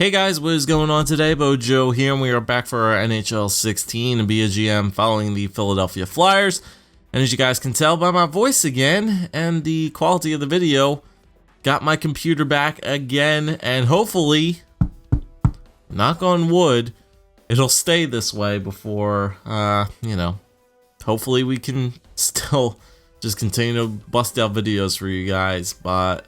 Hey guys, what is going on today? Bojo here, and we are back for our NHL 16 and be a GM following the Philadelphia Flyers. And as you guys can tell by my voice again and the quality of the video, got my computer back again, and hopefully, knock on wood, it'll stay this way before, hopefully we can still just continue to bust out videos for you guys, but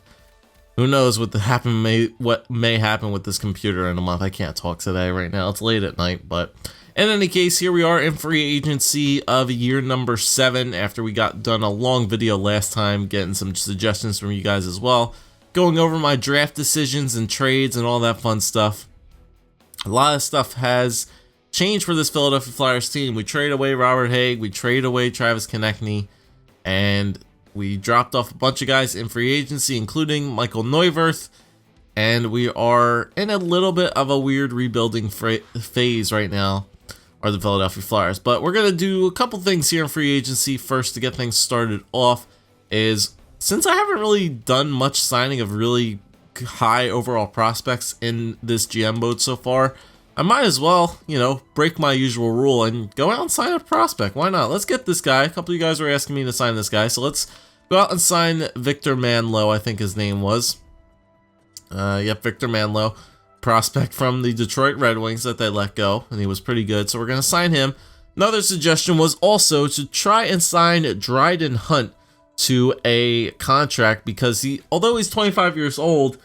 who knows what may happen with this computer in a month. I can't talk today right now. It's late at night, but in any case, here we are in free agency of year number 7 after we got done a long video last time, getting some suggestions from you guys as well, going over my draft decisions and trades and all that fun stuff. A lot of stuff has changed for this Philadelphia Flyers team. We traded away Robert Haig, we traded away Travis Konechny, and we dropped off a bunch of guys in free agency, including Michael Neuwirth, and we are in a little bit of a weird rebuilding phase right now, are the Philadelphia Flyers. But we're going to do a couple things here in free agency. First, to get things started off, is since I haven't really done much signing of really high overall prospects in this GM mode so far, I might as well, break my usual rule and go out and sign a prospect. Why not? Let's get this guy. A couple of you guys were asking me to sign this guy, so let's go out and sign Victor Manlow, I think his name was. Yep, Victor Manlow, prospect from the Detroit Red Wings that they let go, and he was pretty good, so we're going to sign him. Another suggestion was also to try and sign Dryden Hunt to a contract, because although he's 25 years old,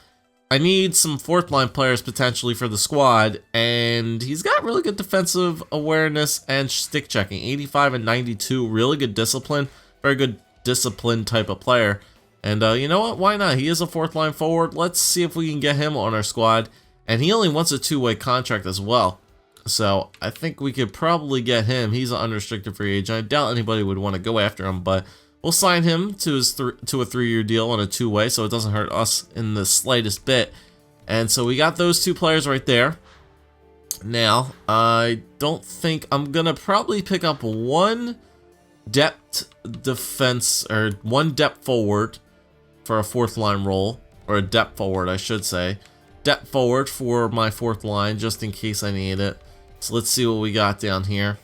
I need some fourth line players potentially for the squad, and he's got really good defensive awareness and stick checking. 85 and 92, really good discipline, very good discipline type of player. And you know what, why not? He is a fourth line forward. Let's see if we can get him on our squad, and he only wants a two-way contract as well. So I think we could probably get him. He's an unrestricted free agent. I doubt anybody would want to go after him, but we'll sign him to a 3-year deal on a two-way, so it doesn't hurt us in the slightest bit. And so we got those two players right there. Now, I don't think I'm gonna probably pick up one depth defense, or one depth forward for a fourth line role, or a depth forward, I should say. Depth forward for my fourth line, just in case I need it. So let's see what we got down here.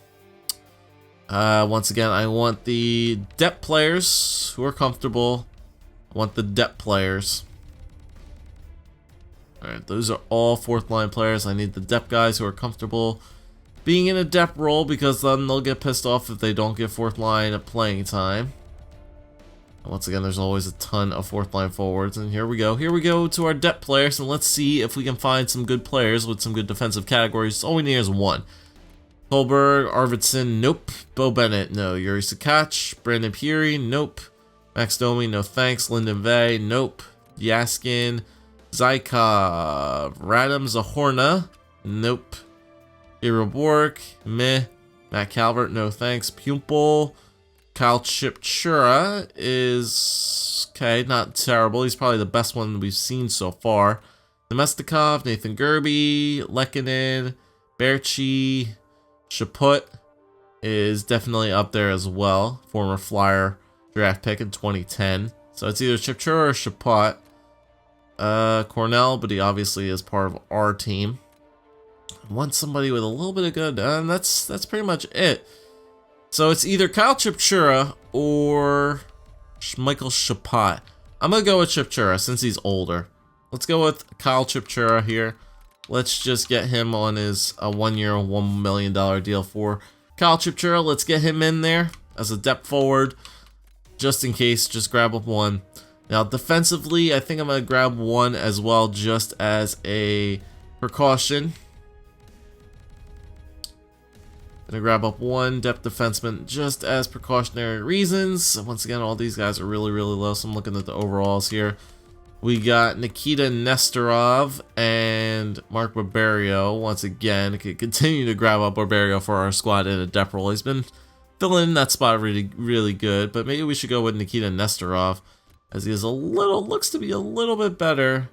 Once again, I want the depth players who are comfortable. I want the depth players. Alright, those are all fourth line players. I need the depth guys who are comfortable being in a depth role, because then they'll get pissed off if they don't get fourth line playing time. And once again, there's always a ton of fourth line forwards. And here we go. Here we go to our depth players, and let's see if we can find some good players with some good defensive categories. All we need is one. Holberg, Arvidsson, nope. Bo Bennett, no. Yuri Sakach, Brandon Peary, nope. Max Domi, no thanks. Lyndon Vey, nope. Yaskin, Zykov, Radim Zahorna, nope. Hero Bork, meh. Matt Calvert, no thanks. Pupil, Kyle Chipchura is okay, not terrible. He's probably the best one we've seen so far. Nemestikov, Nathan Gerby, Lehkonen, Berchi, Chaput is definitely up there as well. Former Flyer draft pick in 2010. So it's either Chipchura or Chaput. Cornell, but he obviously is part of our team. I want somebody with a little bit of good, and that's pretty much it. So it's either Kyle Chipchura or Michael Chaput. I'm going to go with Chipchura since he's older. Let's go with Kyle Chipchura here. Let's just get him on his 1-year, $1 million deal for Kyle Chipchura. Let's get him in there as a depth forward, just in case. Just grab up one. Now, defensively, I think I'm going to grab one as well, just as a precaution. Going to grab up one depth defenseman just as precautionary reasons. Once again, all these guys are really, really low, so I'm looking at the overalls here. We got Nikita Nestorov and Mark Barberio. Once again, could continue to grab up Barberio for our squad in a depth role. He's been filling in that spot really, really good, but maybe we should go with Nikita Nestorov, as he is looks to be a little bit better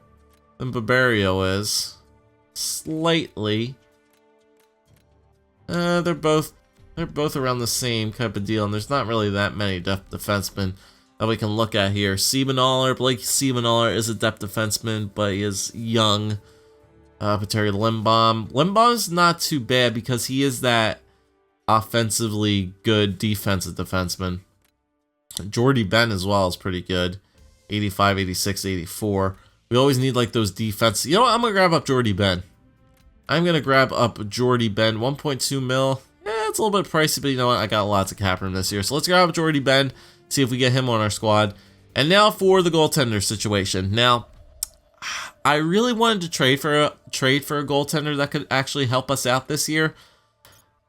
than Barberio is. Slightly. They're both around the same type of deal, and there's not really that many depth defensemen that we can look at here. Blake Siebenthaler is a depth defenseman, but he is young. Pateri Limbaum. Limbaum's not too bad because he is that offensively good defensive defenseman. Jordy Ben as well is pretty good. 85, 86, 84. We always need like those defense. You know what? I'm going to grab up Jordy Ben. 1.2 mil. It's a little bit pricey, but you know what? I got lots of cap room this year. So let's grab Jordy Ben, see if we get him on our squad. And now for the goaltender situation. Now, I really wanted to trade for a goaltender that could actually help us out this year.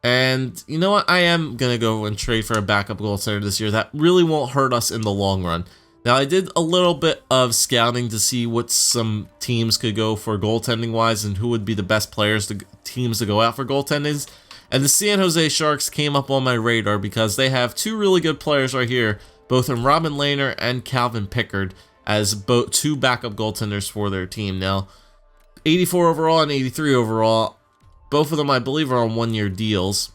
And you know what? I am going to go and trade for a backup goaltender this year. That really won't hurt us in the long run. Now, I did a little bit of scouting to see what some teams could go for goaltending wise and who would be the best teams to go out for goaltendings. And the San Jose Sharks came up on my radar because they have two really good players right here, both in Robin Lehner and Calvin Pickard, as both two backup goaltenders for their team. Now, 84 overall and 83 overall, both of them I believe are on one-year deals.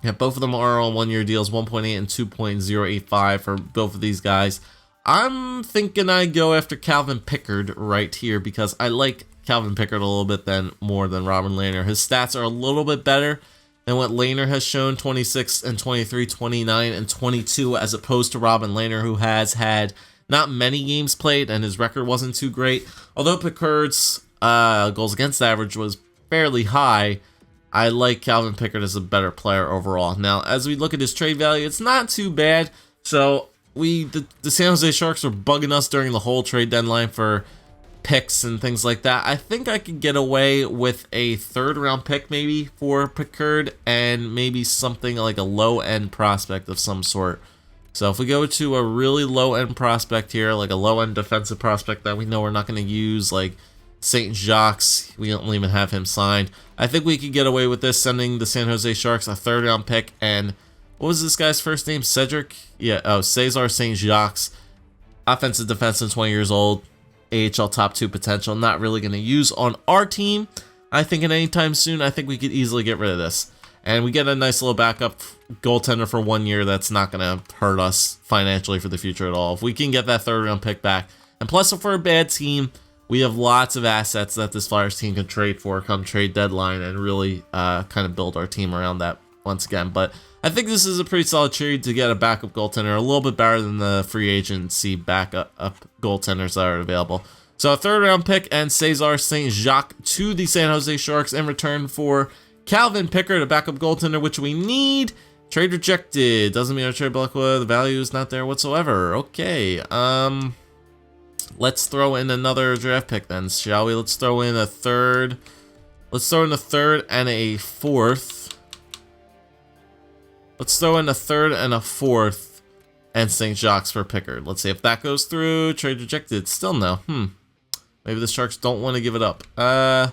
Yeah, both of them are on one-year deals, 1.8 and 2.085 for both of these guys. I'm thinking I go after Calvin Pickard right here because I like Calvin Pickard a little bit more than Robin Lehner. His stats are a little bit better than what Lehner has shown, 26 and 23, 29 and 22, as opposed to Robin Lehner, who has had not many games played and his record wasn't too great. Although Pickard's goals against average was fairly high, I like Calvin Pickard as a better player overall. Now, as we look at his trade value, it's not too bad. So the San Jose Sharks were bugging us during the whole trade deadline for picks and things like that. I think I could get away with a third-round pick maybe for Pickard and maybe something like a low-end prospect of some sort. So if we go to a really low-end prospect here, like a low-end defensive prospect that we know we're not going to use, like St. Jacques, we don't even have him signed. I think we could get away with this, sending the San Jose Sharks a third-round pick. And what was this guy's first name? Cedric? Yeah, Cesar St. Jacques. Offensive defenseman, 20 years old. AHL top 2 potential. Not really going to use on our team, I think, at any time soon. I think we could easily get rid of this. And we get a nice little backup goaltender for 1 year that's not going to hurt us financially for the future at all. If we can get that third-round pick back. And plus, if we're a bad team, we have lots of assets that this Flyers team can trade for come trade deadline and really kind of build our team around that once again. But I think this is a pretty solid trade to get a backup goaltender, a little bit better than the free agency backup goaltenders that are available. So a third-round pick and Cesar St. Jacques to the San Jose Sharks in return for Calvin Pickard, a backup goaltender, which we need. Trade rejected. Doesn't mean our trade block, the value is not there whatsoever. Okay, let's throw in another draft pick then, shall we? Let's throw in a third. Let's throw in a third and a fourth. Let's throw in a third and a fourth and St. Jacques for Pickard. Let's see if that goes through. Trade rejected. Still no. Maybe the Sharks don't want to give it up. How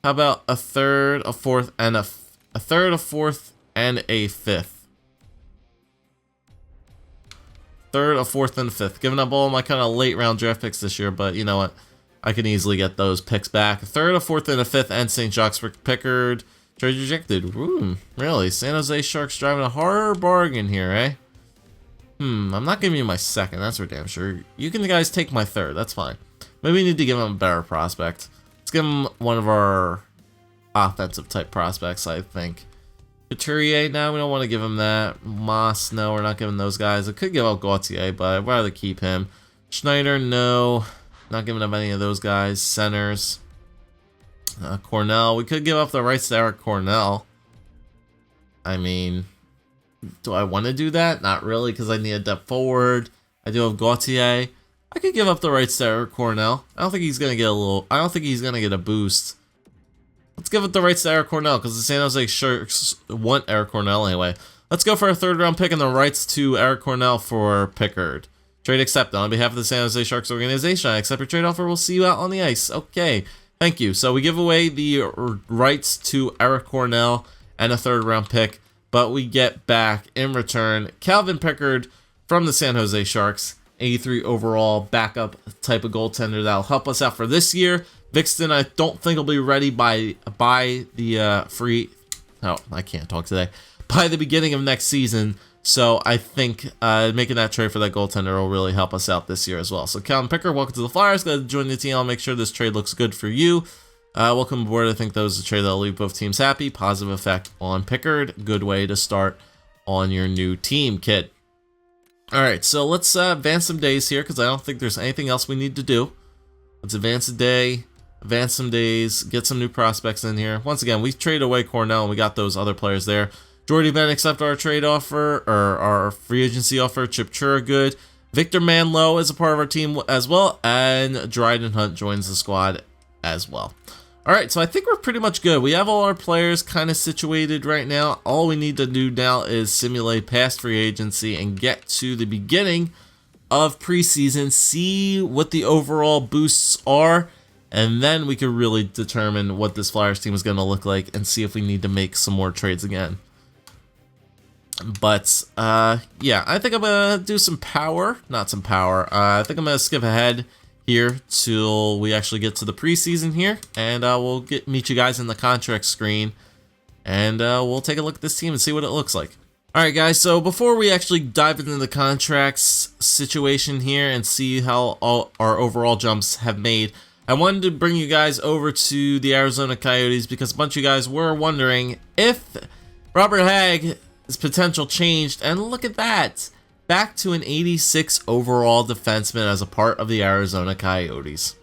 about a third, a fourth, and a third, a fourth, and a fifth? Third, a fourth, and a fifth. Giving up all my kind of late round draft picks this year, but you know what? I can easily get those picks back. A third, a fourth, and a fifth, and St. Jacques for Pickard. Trade rejected. Really? San Jose Sharks driving a hard bargain here, eh? I'm not giving you my second, that's for damn sure. You can guys take my third, that's fine. Maybe we need to give him a better prospect. Let's give him one of our offensive type prospects, I think. Couturier, no, we don't want to give him that. Moss, no, we're not giving those guys. I could give out Gauthier, but I'd rather keep him. Schneider, no. Not giving up any of those guys. Centers. Cornell, we could give up the rights to Eric Cornell. I mean, do I want to do that? Not really, because I need a depth forward. I do have Gauthier. I could give up the rights to Eric Cornell. I don't think he's gonna get a boost. Let's give up the rights to Eric Cornell because the San Jose Sharks want Eric Cornell anyway. Let's go for a third-round pick and the rights to Eric Cornell for Pickard. Trade accepted. On behalf of the San Jose Sharks organization, I accept your trade offer. We'll see you out on the ice. Okay. Thank you. So we give away the rights to Eric Cornell and a third-round pick, but we get back in return Calvin Pickard from the San Jose Sharks, 83 overall backup type of goaltender that'll help us out for this year. Vixton, I don't think will be ready by the I can't talk today. By the beginning of next season. So I think making that trade for that goaltender will really help us out this year as well. So Calvin Pickard, welcome to the Flyers. Glad to join the team. I'll make sure this trade looks good for you. Welcome aboard. I think those are a trade that'll leave both teams happy. Positive effect on Pickard. Good way to start on your new team, kid. Alright, so let's advance some days here, because I don't think there's anything else we need to do. Let's advance a day, advance some days, get some new prospects in here. Once again, we traded away Cornell, and we got those other players there. Jordy Ben accepted our trade offer, or our free agency offer. Chip Chura, good. Victor Manlow is a part of our team as well, and Dryden Hunt joins the squad as well. Alright, so I think we're pretty much good. We have all our players kind of situated right now. All we need to do now is simulate past free agency and get to the beginning of preseason, see what the overall boosts are, and then we can really determine what this Flyers team is going to look like and see if we need to make some more trades again. But, yeah, I think I'm going to do some power. Not some power. I think I'm going to skip ahead here till we actually get to the preseason here, and we'll meet you guys in the contract screen, and we'll take a look at this team and see what it looks like. Alright guys, so before we actually dive into the contracts situation here and see how all our overall jumps have made, I wanted to bring you guys over to the Arizona Coyotes because a bunch of you guys were wondering if Robert Hagg's potential changed, and look at that! Back to an 86 overall defenseman as a part of the Arizona Coyotes.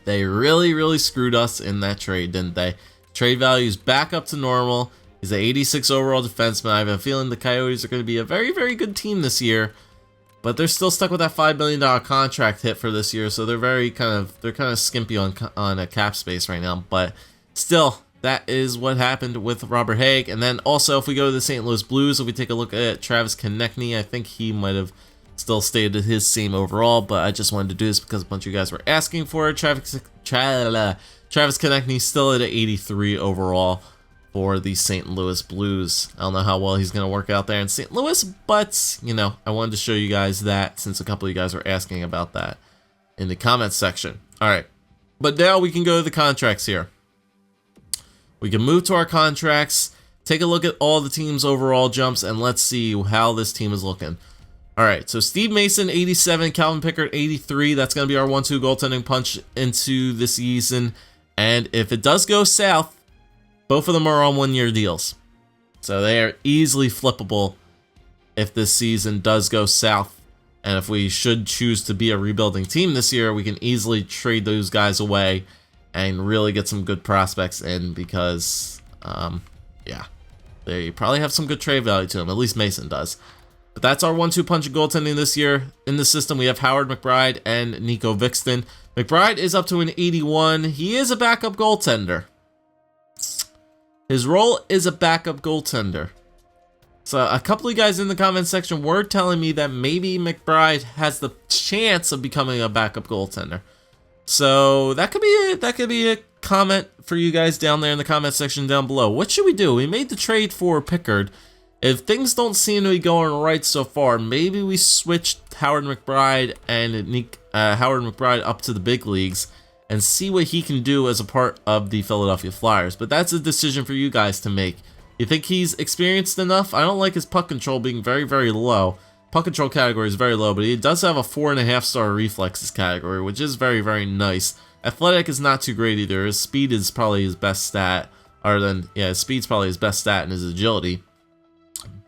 They really screwed us in that trade, didn't they? Trade value's back up to normal. He's an 86 overall defenseman. I have a feeling the Coyotes are going to be a very good team this year, but they're still stuck with that $5 million contract hit for this year, so they're kind of skimpy on a cap space right now. But still, that is what happened with Robert Hagg. And then also, if we go to the St. Louis Blues, if we take a look at Travis Konechny, I think he might have still stayed at his same overall, but I just wanted to do this because a bunch of you guys were asking for it. Travis Konechny still at an 83 overall for the St. Louis Blues. I don't know how well he's going to work out there in St. Louis, but, you know, I wanted to show you guys that since a couple of you guys were asking about that in the comments section. All right, but now we can go to the contracts here. We can move to our contracts, take a look at all the team's overall jumps, and let's see how this team is looking. All right, so Steve Mason, 87, Calvin Pickard, 83. That's going to be our 1-2 goaltending punch into this season. And if it does go south, both of them are on one-year deals. So they are easily flippable if this season does go south. And if we should choose to be a rebuilding team this year, we can easily trade those guys away and really get some good prospects in because, yeah, they probably have some good trade value to them. At least Mason does. But that's our 1-2 punch of goaltending this year. In the system, we have Howard McBride and Nico Vixton. McBride is up to an 81. He is a backup goaltender. His role is a backup goaltender. So a couple of guys in the comment section were telling me that maybe McBride has the chance of becoming a backup goaltender. So that could be a comment for you guys down there in the comment section down below. What should we do? We made the trade for Pickard. If things don't seem to be going right so far, maybe we switch Howard McBride and Howard McBride up to the big leagues and see what he can do as a part of the Philadelphia Flyers. But that's a decision for you guys to make. You think he's experienced enough? I don't like his puck control being very low. Puck control category is very low, but he does have a 4.5-star reflexes category, which is very nice. Athletic is not too great either. His speed is probably his best stat, his speed's probably his best stat, and his agility.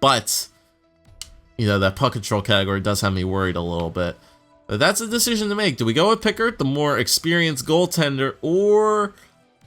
But, you know, that puck control category does have me worried a little bit. But that's a decision to make. Do we go with Pickard, the more experienced goaltender, or,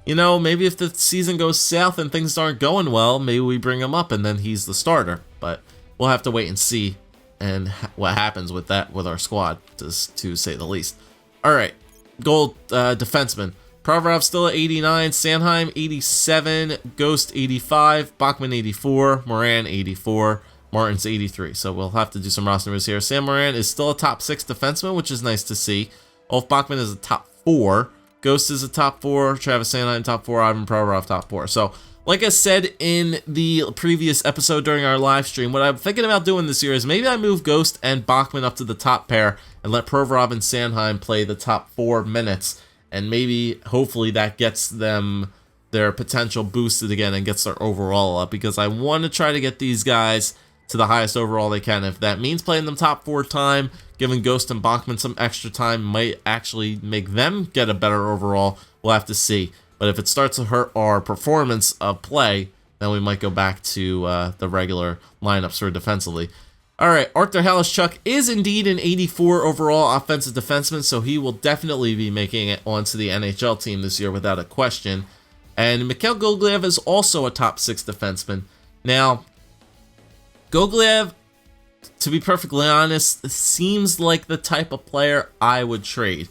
you know, maybe if the season goes south and things aren't going well, maybe we bring him up and then he's the starter. But we'll have to wait and see and what happens with that with our squad, to say the least. All right, defenseman. Provorov still at 89, Sanheim 87, Ghost 85, Bachman 84, Moran 84, Martin's 83. So we'll have to do some roster moves here. Sam Moran is still a top 6 defenseman, which is nice to see. Ulf Bachman is a top 4. Ghost is a top 4. Travis Sanheim top 4. Ivan Provorov top 4. So, like I said in the previous episode during our live stream, what I'm thinking about doing this year is maybe I move Ghost and Bachman up to the top pair and let Provorov and Sanheim play the top 4 minutes. And maybe, hopefully, that gets them their potential boosted again and gets their overall up. Because I want to try to get these guys to the highest overall they can. If that means playing them top 4 time, giving Ghost and Bachman some extra time might actually make them get a better overall. We'll have to see. But if it starts to hurt our performance of play, then we might go back to the regular lineups for defensively. All right, Arthur Halishchuk is indeed an 84 overall offensive defenseman, so he will definitely be making it onto the NHL team this year without a question. And Mikhail Gogolev is also a top 6 defenseman. Now, Gogolev, to be perfectly honest, seems like the type of player I would trade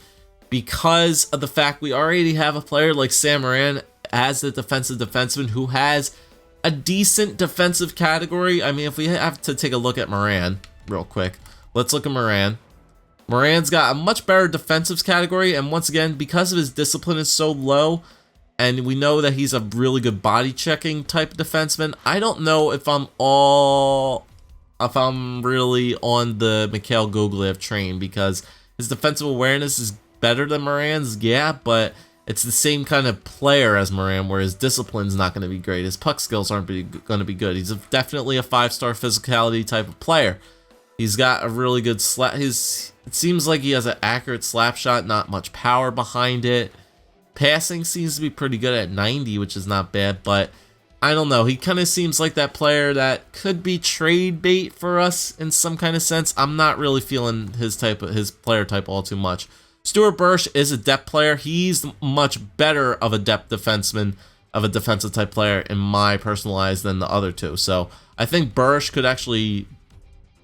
because of the fact we already have a player like Sam Morin as the defensive defenseman who has a decent defensive category. I mean, if we have to take a look at Morin real quick, let's look at Morin. Morin's got a much better defensive category, and once again, because of his discipline is so low, and we know that he's a really good body checking type of defenseman, I don't know if I'm really on the Mikhail Gogolev train because his defensive awareness is better than Morin's, yeah, but it's the same kind of player as Morin, where his discipline's not going to be great. His puck skills aren't going to be good. He's definitely a 5-star physicality type of player. He's got a really good slap. It seems like he has an accurate slap shot, not much power behind it. Passing seems to be pretty good at 90, which is not bad, but I don't know. He kind of seems like that player that could be trade bait for us in some kind of sense. I'm not really feeling his player type all too much. Stuart Burch is a depth player. He's much better of a depth defenseman, of a defensive type player in my personal eyes than the other two. So I think Burch could actually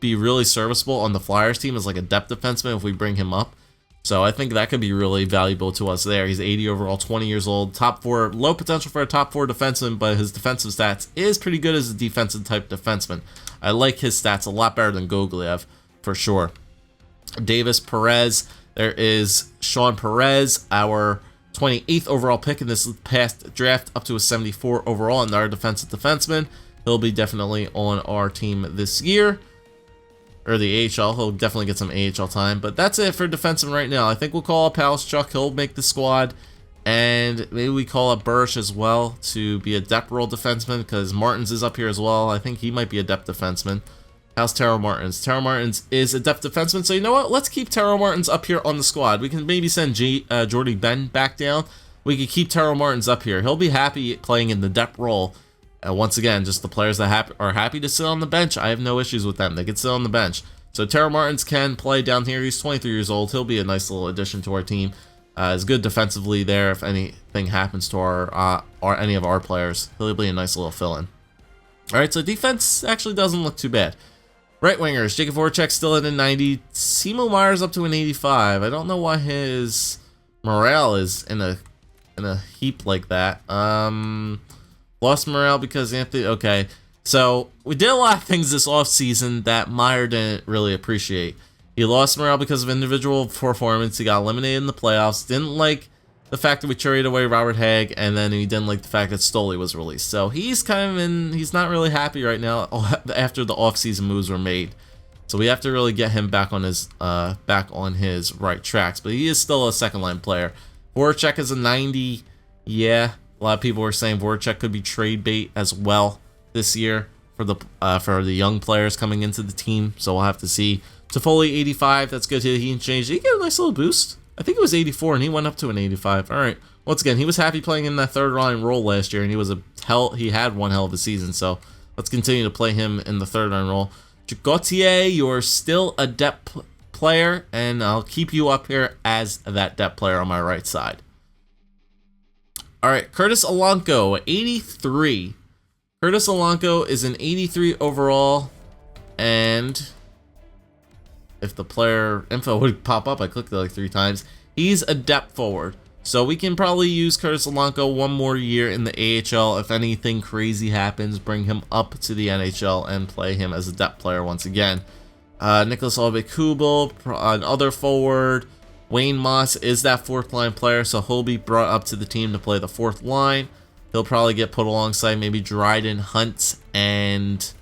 be really serviceable on the Flyers team as like a depth defenseman if we bring him up. So I think that could be really valuable to us there. He's 80 overall, 20 years old, top 4, low potential for a top 4 defenseman, but his defensive stats is pretty good as a defensive type defenseman. I like his stats a lot better than Gogolev for sure. Davis Perez. There is Sean Perez, our 28th overall pick in this past draft, up to a 74 overall, and our defensive defenseman. He'll be definitely on our team this year, or the AHL. He'll definitely get some AHL time, but that's it for defenseman right now. I think we'll call up Halishchuk. He'll make the squad, and maybe we call up Burch as well to be a depth role defenseman because Martins is up here as well. I think he might be a depth defenseman. How's Taro Martins? Taro Martins is a depth defenseman, so you know what? Let's keep Taro Martins up here on the squad. We can maybe send Jordy Ben back down. We could keep Taro Martins up here. He'll be happy playing in the depth role. Once again, just the players that are happy to sit on the bench. I have no issues with them. They can sit on the bench. So Taro Martins can play down here. He's 23 years old. He'll be a nice little addition to our team. Is good defensively there. If anything happens to any of our players, he'll be a nice little fill-in. All right, so defense actually doesn't look too bad. Right wingers, Jacob Voracek still at a 90. Simo Myers up to an 85. I don't know why his morale is in a heap like that. Lost morale because Anthony. Okay, so we did a lot of things this offseason that Meyer didn't really appreciate. He lost morale because of individual performance. He got eliminated in the playoffs. Didn't like the fact that we traded away Robert Hagg, and then he didn't like the fact that Stoley was released. So he's he's not really happy right now after the offseason moves were made. So we have to really get him back on his right tracks. But he is still a second line player. Voracek is a 90. Yeah, a lot of people were saying Voracek could be trade bait as well this year for the young players coming into the team. So we'll have to see. Toffoli 85. That's good. He can change. Did he get a nice little boost? I think it was 84, and he went up to an 85. All right. Once again, he was happy playing in that third line role last year, and he had one hell of a season. So let's continue to play him in the third line role. Gauthier, you're still a depth player, and I'll keep you up here as that depth player on my right side. All right, Curtis Alonco, 83. Curtis Alonco is an 83 overall, and if the player info would pop up, I clicked it like 3 times. He's a depth forward. So we can probably use Curtis Alonco one more year in the AHL. If anything crazy happens, bring him up to the NHL and play him as a depth player once again. Nicholas Olbe-Kubel, another forward. Wayne Moss is that fourth line player, so he'll be brought up to the team to play the fourth line. He'll probably get put alongside maybe Dryden, Hunt, and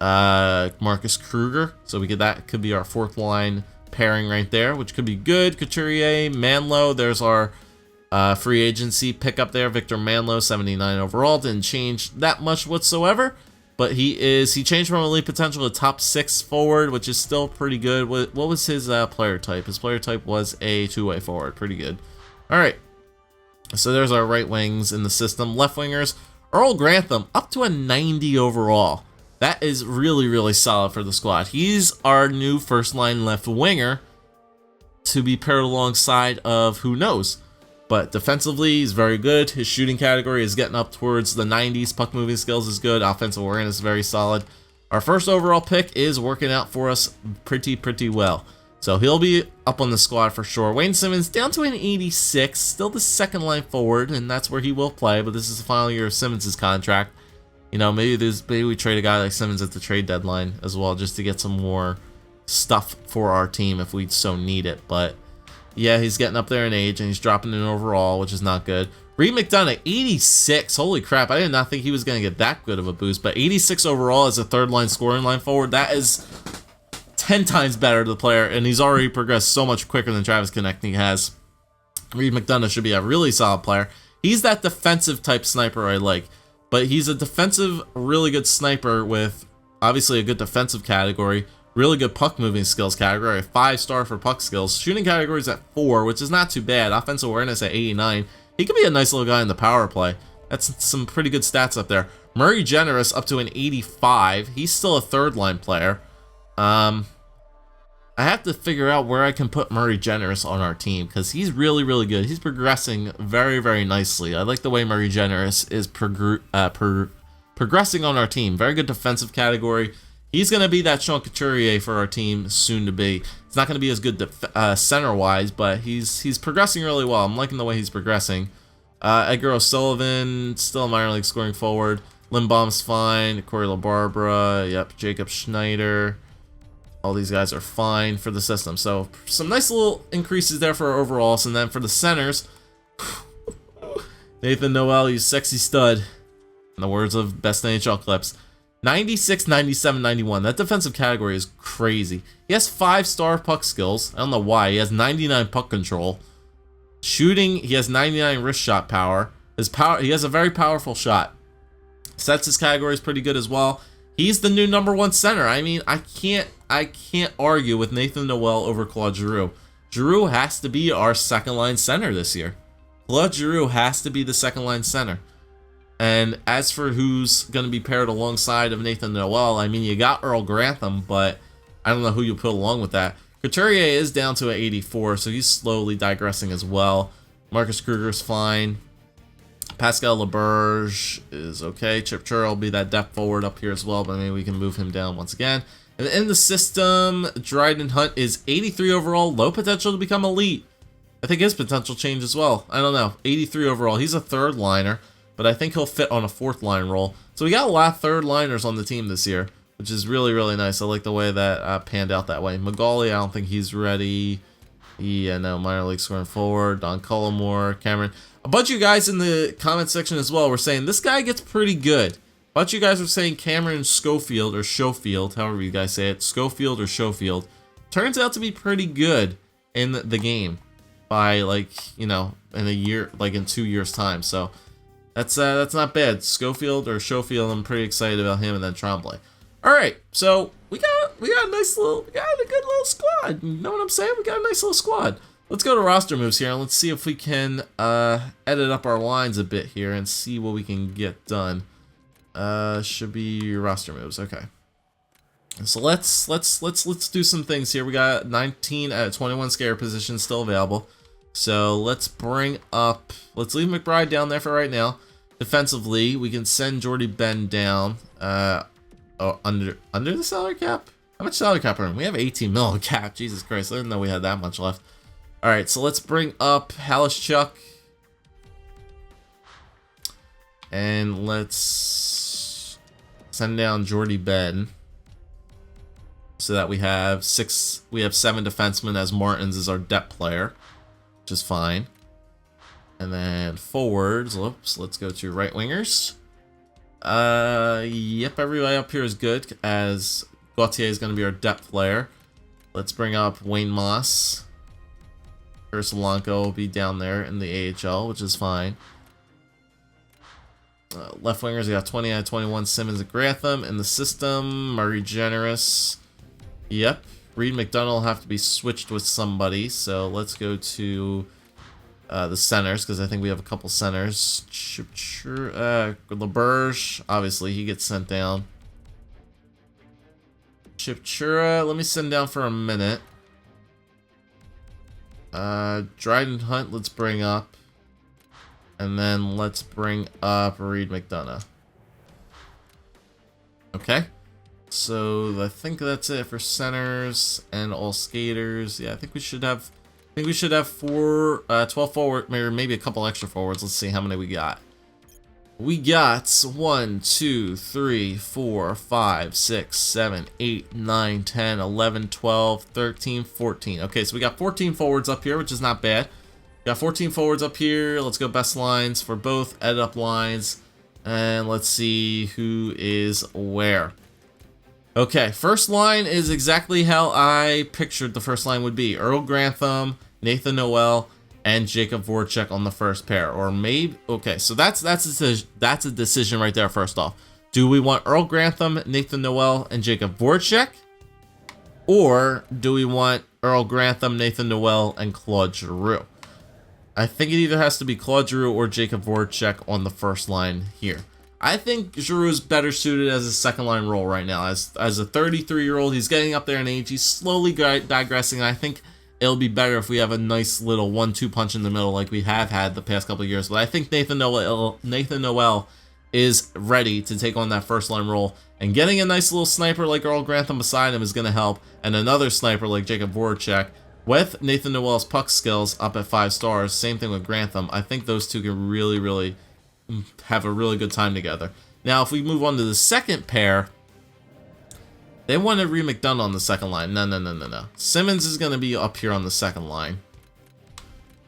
Marcus Kruger. So that could be our fourth line pairing right there, which could be good. Couturier, Manlow, there's our free agency pickup there. Victor Manlow, 79 overall, didn't change that much whatsoever, but he changed from elite potential to top 6 forward, which is still pretty good. What was his player type? His player type was a two-way forward, pretty good. All right, So there's our right wings in the system. Left wingers, Earl Grantham, up to a 90 overall. That is really, really solid for the squad. He's our new first-line left winger to be paired alongside of who knows. But defensively, he's very good. His shooting category is getting up towards the 90s. Puck moving skills is good. Offensive awareness is very solid. Our first overall pick is working out for us pretty well. So he'll be up on the squad for sure. Wayne Simmons down to an 86. Still the second line forward, and that's where he will play. But this is the final year of Simmons' contract. You know, maybe we trade a guy like Simmons at the trade deadline as well, just to get some more stuff for our team if we so need it. But yeah, he's getting up there in age and he's dropping in overall, which is not good. Reed McDonough, 86. Holy crap, I did not think he was going to get that good of a boost. But 86 overall as a third line scoring line forward, that is 10 times better to the player, and he's already progressed so much quicker than Travis Konechny has. Reed McDonough should be a really solid player. He's that defensive type sniper I like. But he's a defensive, really good sniper with obviously a good defensive category, really good puck moving skills category, 5-star for puck skills. Shooting category is at 4, which is not too bad. Offensive awareness at 89. He could be a nice little guy in the power play. That's some pretty good stats up there. Murray Generous up to an 85. He's still a third line player. I have to figure out where I can put Murray Generous on our team because he's really, really good. He's progressing very, very nicely. I like the way Murray Generous is progressing on our team. Very good defensive category. He's going to be that Sean Couturier for our team soon to be. It's not going to be as good center-wise, but he's progressing really well. I'm liking the way he's progressing. Edgar O'Sullivan, still a minor league scoring forward. Lindbaum's fine. Corey LaBarbera. Yep, Jacob Schneider. All these guys are fine for the system. So some nice little increases there for our overalls. And then for the centers, Nathan Noel, he's sexy stud. In the words of Best NHL Clips. 96, 97, 91. That defensive category is crazy. He has 5-star puck skills. I don't know why. He has 99 puck control. Shooting, he has 99 wrist shot power. He has a very powerful shot. Sets his category is pretty good as well. He's the new #1 center. I mean, I can't argue with Nathan Noel over Claude Giroux. Giroux has to be our second-line center this year. Claude Giroux has to be the second-line center. And as for who's going to be paired alongside of Nathan Noel, I mean, you got Earl Grantham, but I don't know who you put along with that. Couturier is down to an 84, so he's slowly digressing as well. Marcus Kruger's fine. Pascal Laberge is okay. Chip Churro will be that depth forward up here as well, but maybe we can move him down once again. And in the system, Dryden Hunt is 83 overall, low potential to become elite. I think his potential change as well. I don't know. 83 overall. He's a third liner, but I think he'll fit on a fourth line role. So we got a lot of third liners on the team this year, which is really, really nice. I like the way that panned out that way. Magali, I don't think he's ready. Yeah, no, minor league scoring forward. Don Cullimore, Cameron. A bunch of you guys in the comment section as well were saying this guy gets pretty good. A bunch of you guys were saying Cameron Schofield or Schofield, however you guys say it, Schofield or Schofield, turns out to be pretty good in the game by, like, you know, in a year, like in 2 years time. So that's not bad. Schofield or Schofield, I'm pretty excited about him, and then Tremblay. All right, so we got a good little squad. You know what I'm saying? We got a nice little squad. Let's go to roster moves here, and let's see if we can edit up our lines a bit here and see what we can get done. Should be roster moves. Okay. So let's do some things here. We got 19 out of 21 scare positions still available. So let's leave McBride down there for right now. Defensively, we can send Jordy Ben down. Under the salary cap? How much salary cap are we? We have 18 mil in cap. Jesus Christ, I didn't know we had that much left. All right, so let's bring up Halischuk. And let's send down Jordy Ben. So that we have 7 defensemen as Martins is our depth player, which is fine. And then forwards, let's go to right wingers. Yep, everybody up here is good, as Gauthier is going to be our depth player. Let's bring up Wayne Moss. Ursulanko will be down there in the AHL, which is fine. Left wingers, we got 20 out of 21 Simmons and Grantham. In the system, Murray Generous. Yep, Reed McDonough will have to be switched with somebody, so let's go to the centers, because I think we have a couple centers. LaBerge, obviously, he gets sent down. Chipchura, let me send down for a minute. Dryden Hunt, let's bring up. And then let's bring up Reed McDonough. Okay. So I think that's it for centers and all skaters. Yeah, I think we should have 12 forward, maybe a couple extra forwards. Let's see how many we got. We got 1, 2, 3, 4, 5, 6, 7, 8, 9, 10, 11, 12, 13, 14. Okay, so we got 14 forwards up here, which is not bad. Got 14 forwards up here. Let's go best lines for both edit up lines. And let's see who is where. Okay, first line is exactly how I pictured the first line would be. Earl Grantham, Nathan Noel, and Jacob Voracek on the first pair. Or maybe, okay, so that's a decision right there first off. Do we want Earl Grantham, Nathan Noel, and Jacob Voracek? Or do we want Earl Grantham, Nathan Noel, and Claude Giroux? I think it either has to be Claude Giroux or Jacob Voracek on the first line here. I think Giroux is better suited as a second line role right now. As a 33-year-old, he's getting up there in age. He's slowly digressing. I think it'll be better if we have a nice little 1-2 punch in the middle like we have had the past couple of years. But I think Nathan Noel is ready to take on that first line role. And getting a nice little sniper like Earl Grantham beside him is going to help. And another sniper like Jacob Voracek with Nathan Noel's puck skills up at 5 stars. Same thing with Grantham. I think those two can really have a really good time together. Now, if we move on to the second pair, they wanted Reed McDonough on the second line. No. Simmons is going to be up here on the second line.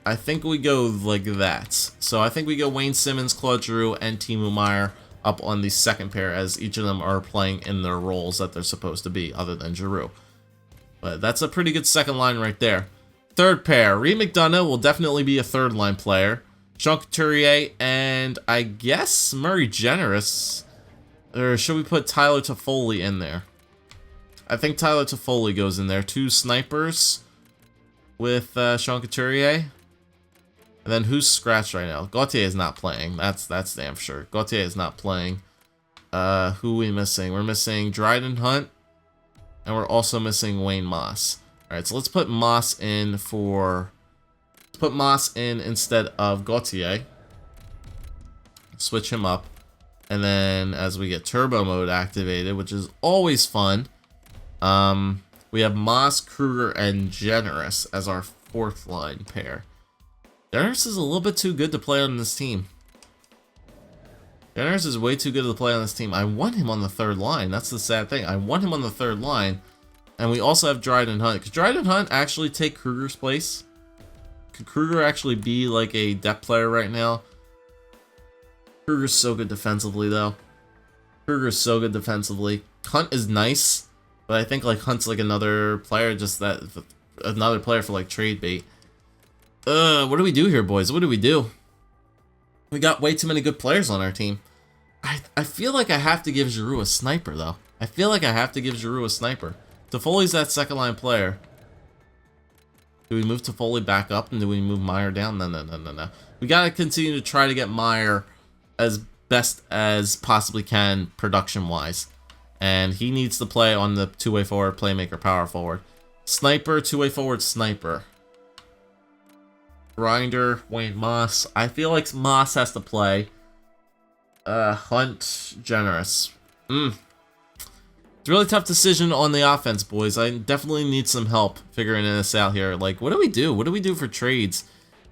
I think we go like that. So I think we go Wayne Simmons, Claude Giroux, and Timo Meier up on the second pair, as each of them are playing in their roles that they're supposed to be, other than Giroux. But that's a pretty good second line right there. Third pair, Reed McDonough will definitely be a third line player. Sean Couturier and I guess Murray Generous. Or should we put Tyler Toffoli in there? I think Tyler Toffoli goes in there. 2 snipers with Sean Couturier. And then who's scratched right now? Gauthier is not playing. That's damn sure. Gauthier is not playing. Who are we missing? We're missing Dryden Hunt. And we're also missing Wayne Moss. Alright, so let's put Moss in for... Put Moss in instead of Gauthier. Switch him up. And then as we get turbo mode activated, which is always fun, we have Moss, Kruger, and Generous as our fourth line pair. Generous is a little bit too good to play on this team. Generous is way too good to play on this team. I want him on the third line. That's the sad thing. I want him on the third line. And we also have Dryden Hunt. Could Dryden Hunt actually take Kruger's place? Could Kruger actually be like a depth player right now? Kruger's so good defensively, though. Kruger's so good defensively. Hunt is nice, but I think like Hunt's like another player, just that another player for like trade bait. What do we do here, boys? What do we do? We got way too many good players on our team. I feel like I have to give Giroux a sniper, though. I feel like I have to give Giroux a sniper. Toffoli's that second line player. Do we move Toffoli back up and do we move Meier down? No. We gotta continue to try to get Meier as best as possibly can production-wise. And he needs to play on the two-way forward, playmaker, power forward. Sniper, two-way forward, sniper. Grinder, Wayne Moss. I feel like Moss has to play. Hunt, Generous. It's a really tough decision on the offense, boys. I definitely need some help figuring this out here. Like, what do we do? What do we do for trades?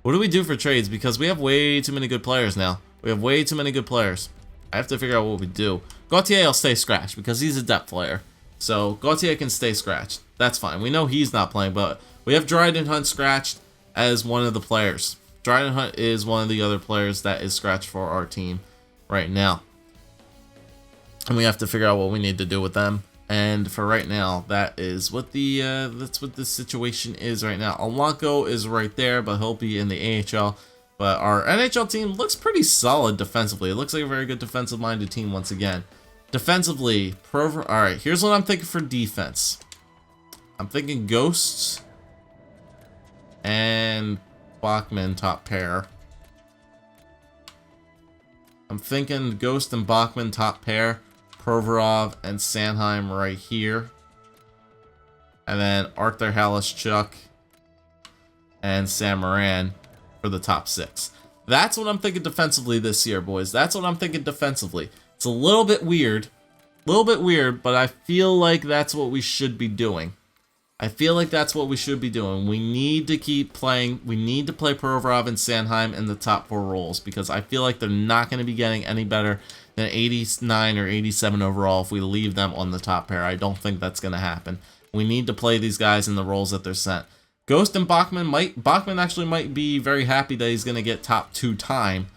What do we do for trades? Because we have way too many good players now. We have way too many good players. I have to figure out what we do. Gauthier will stay scratched because he's a depth player. So Gauthier can stay scratched. That's fine. We know he's not playing, but we have Dryden Hunt scratched as one of the players. Dryden Hunt is one of the other players that is scratched for our team right now. And we have to figure out what we need to do with them. And for right now, that is what the that's what the situation is right now. Alanko is right there, but he'll be in the AHL. But our NHL team looks pretty solid defensively. It looks like a very good defensive-minded team once again. Defensively, alright, here's what I'm thinking for defense. I'm thinking Ghosts and Bachman top pair. I'm thinking Ghost and Bachman top pair. Provorov and Sanheim right here. And then Arthur Halishchuk and Sam Moran for the top 6. That's what I'm thinking defensively this year, boys. That's what I'm thinking defensively. It's a little bit weird. But I feel like that's what we should be doing. We need to keep playing. We need to play Provorov and Sanheim in the top 4 roles because I feel like they're not going to be getting any better than 89 or 87 overall if we leave them on the top pair. I don't think that's going to happen. We need to play these guys in the roles that they're sent. Ghost and Bachman actually might be very happy that he's going to get top 2 time,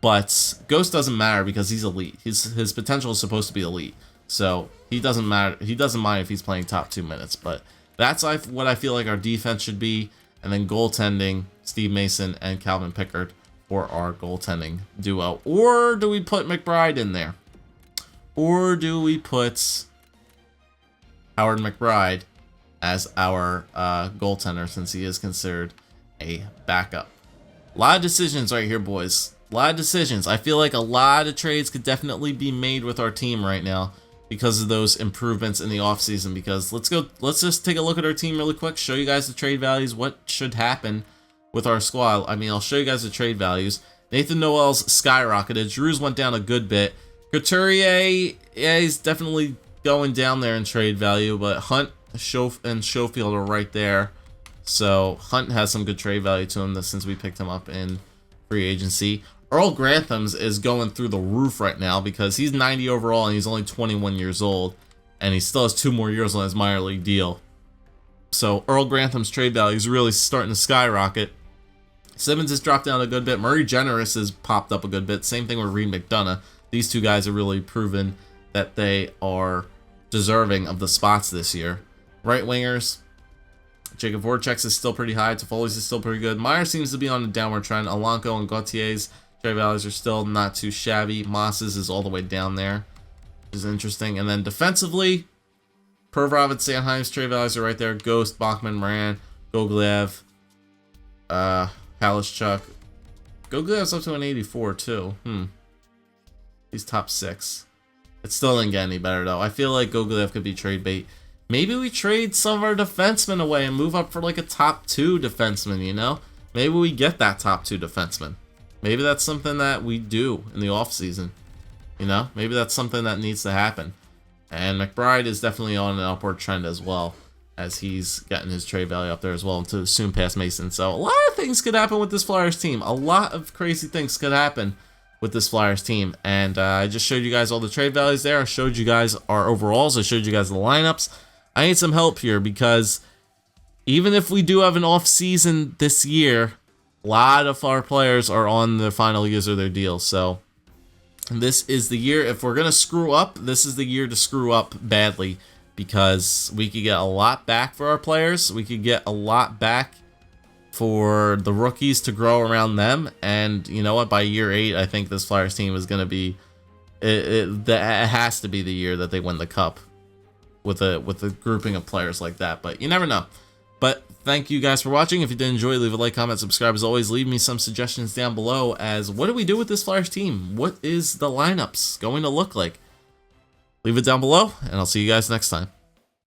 but Ghost doesn't matter because he's elite. His potential is supposed to be elite, so he doesn't matter. He doesn't mind if he's playing top 2 minutes, but that's what I feel like our defense should be. And then goaltending, Steve Mason and Calvin Pickard for our goaltending duo. Or do we put McBride in there? Or do we put Howard McBride as our goaltender since he is considered a backup? A lot of decisions right here, boys. A lot of decisions. I feel like a lot of trades could definitely be made with our team right now because of those improvements in the offseason. Because let's just take a look at our team really quick, show you guys the trade values, what should happen with our squad. I mean, I'll show you guys the trade values. Nathan Noel's skyrocketed. Giroux went down a good bit. Couturier, yeah, he's definitely going down there in trade value, but Hunt and Schofield are right there. So Hunt has some good trade value to him since we picked him up in free agency. Earl Grantham's is going through the roof right now because he's 90 overall and he's only 21 years old, and he still has 2 more years on his minor league deal. So Earl Grantham's trade value is really starting to skyrocket. Simmons has dropped down a good bit. Murray Generous has popped up a good bit. Same thing with Reed McDonough. These 2 guys have really proven that they are deserving of the spots this year. Right wingers, Jacob Voracek's is still pretty high. Toffoli's is still pretty good. Meyer seems to be on a downward trend. Alanko and Gautier's trade values are still not too shabby. Moss's is all the way down there, which is interesting. And then defensively, Provorov and Sanheim's trade values are right there. Ghost, Bachman, Moran, Gogolev, Halishchuk. Gogolev's up to an 84 too. He's top 6. It still didn't get any better though. I feel like Gogolev could be trade bait. Maybe we trade some of our defensemen away and move up for like a top 2 defenseman, you know? Maybe we get that top 2 defenseman. Maybe that's something that we do in the offseason. You know? Maybe that's something that needs to happen. And McBride is definitely on an upward trend as well, as he's getting his trade value up there as well to soon pass Mason. So a lot of things could happen with this Flyers team. A lot of crazy things could happen with this Flyers team. And I just showed you guys all the trade values there. I showed you guys our overalls. I showed you guys the lineups. I need some help here because even if we do have an off season this year, a lot of our players are on the final years of their deals. So this is the year. If we're going to screw up, this is the year to screw up badly because we could get a lot back for our players. We could get a lot back for the rookies to grow around them. And you know what? By year 8, I think this Flyers team is going to be, it has to be the year that they win the cup with a grouping of players like that. But you never know. But thank you guys for watching. If you did enjoy, leave a like, comment, subscribe. As always, leave me some suggestions down below as what do we do with this Flyers team? What is the lineups going to look like? Leave it down below, and I'll see you guys next time.